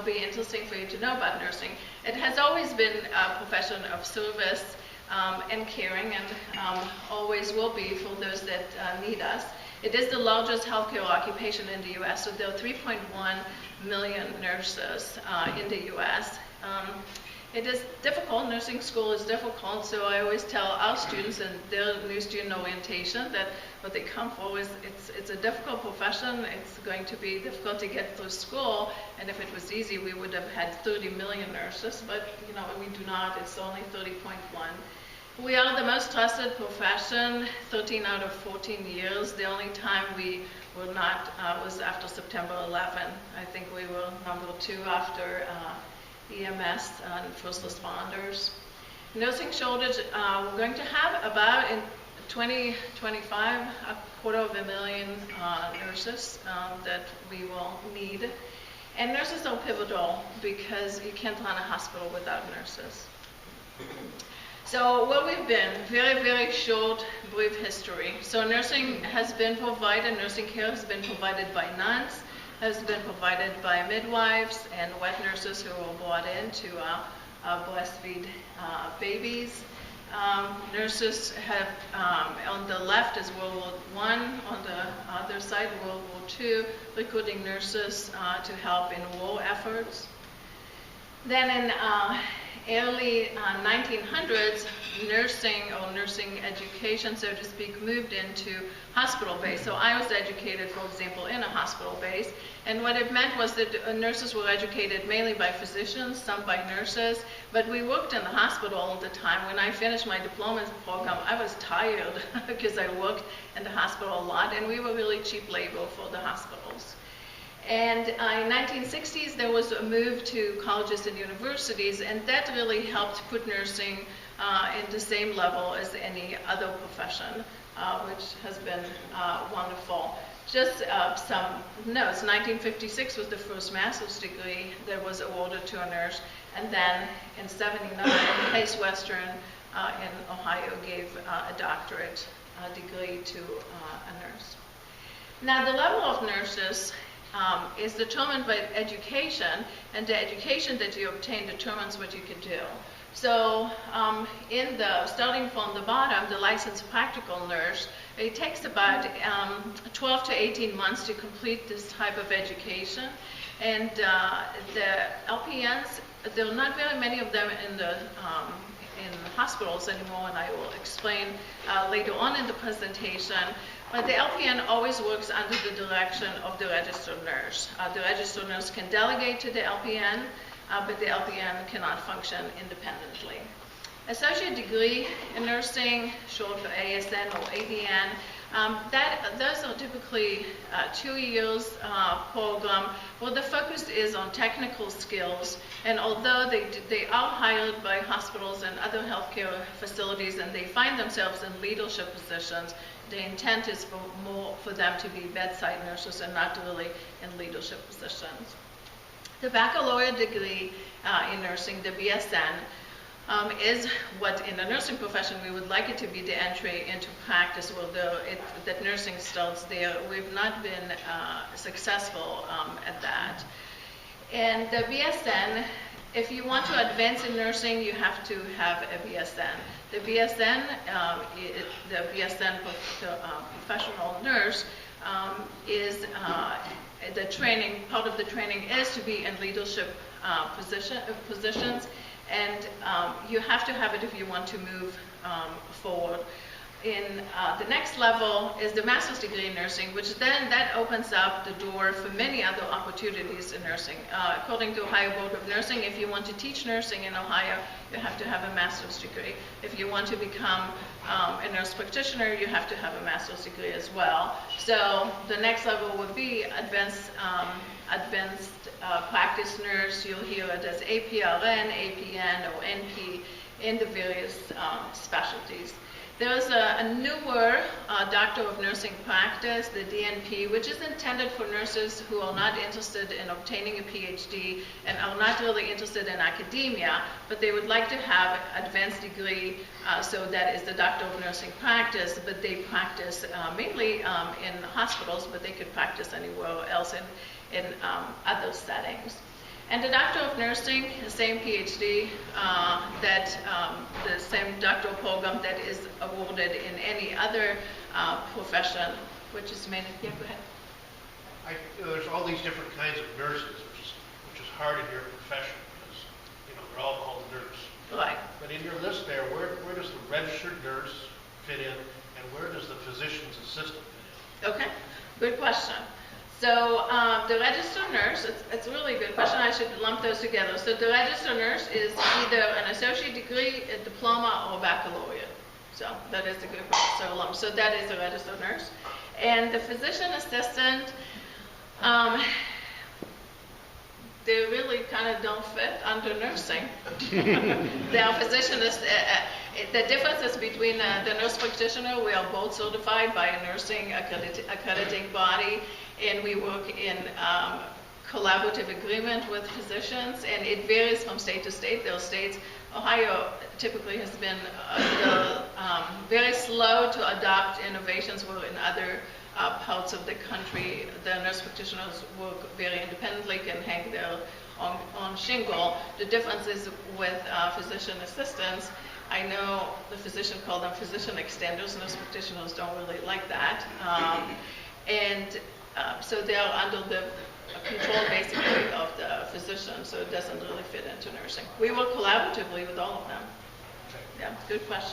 be interesting for you to know about nursing. It has always been a profession of service and caring, and always will be for those that need us. It is the largest healthcare occupation in the U.S., so there are 3.1 million nurses in the U.S. It is difficult. Nursing school is difficult, so I always tell our students in their new student orientation that what they come for is it's a difficult profession. It's going to be difficult to get through school, and if it was easy, we would have had 30 million nurses, but we do not. It's only 30.1. We are the most trusted profession, 13 out of 14 years. The only time we were not was after September 11. I think we were number 2 after EMS and first responders. Nursing shortage, we're going to have about in 2025 250,000 nurses that we will need. And nurses are pivotal because you can't run a hospital without nurses. So where we've been, very, very short, brief history. So nursing has been provided, nursing care has been provided by nuns, has been provided by midwives and wet nurses who were brought in to breastfeed babies. Nurses have, on the left is World War I, on the other side World War II, recruiting nurses to help in war efforts. Then in early 1900s, nursing or nursing education, so to speak, moved into hospital base. So I was educated, for example, in a hospital base, and what it meant was that nurses were educated mainly by physicians, some by nurses, but we worked in the hospital all the time. When I finished my diploma program, I was tired because I worked in the hospital a lot, and we were really cheap labor for the hospitals. And in 1960s, there was a move to colleges and universities, and that really helped put nursing in the same level as any other profession, which has been wonderful. Just some notes. 1956 was the first master's degree that was awarded to a nurse, and then in 79, Case Western in Ohio gave a doctorate degree to a nurse. Now, the level of nurses is determined by education, and the education that you obtain determines what you can do. So starting from the bottom, the licensed practical nurse, it takes about 12 to 18 months to complete this type of education. And the LPNs, there are not very many of them in hospitals anymore, and I will explain later on in the presentation. But the LPN always works under the direction of the registered nurse. The registered nurse can delegate to the LPN, but the LPN cannot function independently. Associate degree in nursing, short for ASN or ADN, those are typically 2 years program where the focus is on technical skills, and although they are hired by hospitals and other healthcare facilities and they find themselves in leadership positions, the intent is for them to be bedside nurses and not really in leadership positions. The baccalaureate degree in nursing, the BSN, is what in the nursing profession we would like it to be the entry into practice, where that nursing starts there. We've not been successful at that. And the BSN, if you want to advance in nursing, you have to have a BSN. The BSN, the BSN professional nurse, is the training. Part of the training is to be in leadership positions, and you have to have it if you want to move forward. In the next level is the master's degree in nursing, which then that opens up the door for many other opportunities in nursing. According to Ohio Board of Nursing, if you want to teach nursing in Ohio, you have to have a master's degree. If you want to become a nurse practitioner, you have to have a master's degree as well. So the next level would be advanced practice nurse. You'll hear it as APRN, APN, or NP in the various specialties. There's a newer Doctor of Nursing Practice, the DNP, which is intended for nurses who are not interested in obtaining a PhD and are not really interested in academia, but they would like to have an advanced degree, so that is the Doctor of Nursing Practice, but they practice mainly in hospitals, but they could practice anywhere else in other settings. And the Doctor of Nursing, the same PhD, the same doctoral program that is awarded in any other profession, which is mainly, yeah, go ahead. There's all these different kinds of nurses, which is hard in your profession because, they're all called nurse. Right. But in your list there, where does the registered nurse fit in, and where does the physician's assistant fit in? Okay, good question. So the registered nurse, it's a really good question. I should lump those together. So the registered nurse is either an associate degree, a diploma, or a baccalaureate. So that is a good question. So that is a registered nurse. And the physician assistant, they really kind of don't fit under nursing. They are physicians. The difference is between the nurse practitioner, we are both certified by a nursing accrediting body, and we work in collaborative agreement with physicians, and it varies from state to state. There are states, Ohio typically has been very slow to adopt innovations, where in other parts of the country, the nurse practitioners work very independently, can hang their own shingle. The difference is with physician assistants. I know the physician called them physician extenders. Nurse practitioners don't really like that. So they are under the control basically of the physician, so it doesn't really fit into nursing. We work collaboratively with all of them. Yeah, good question.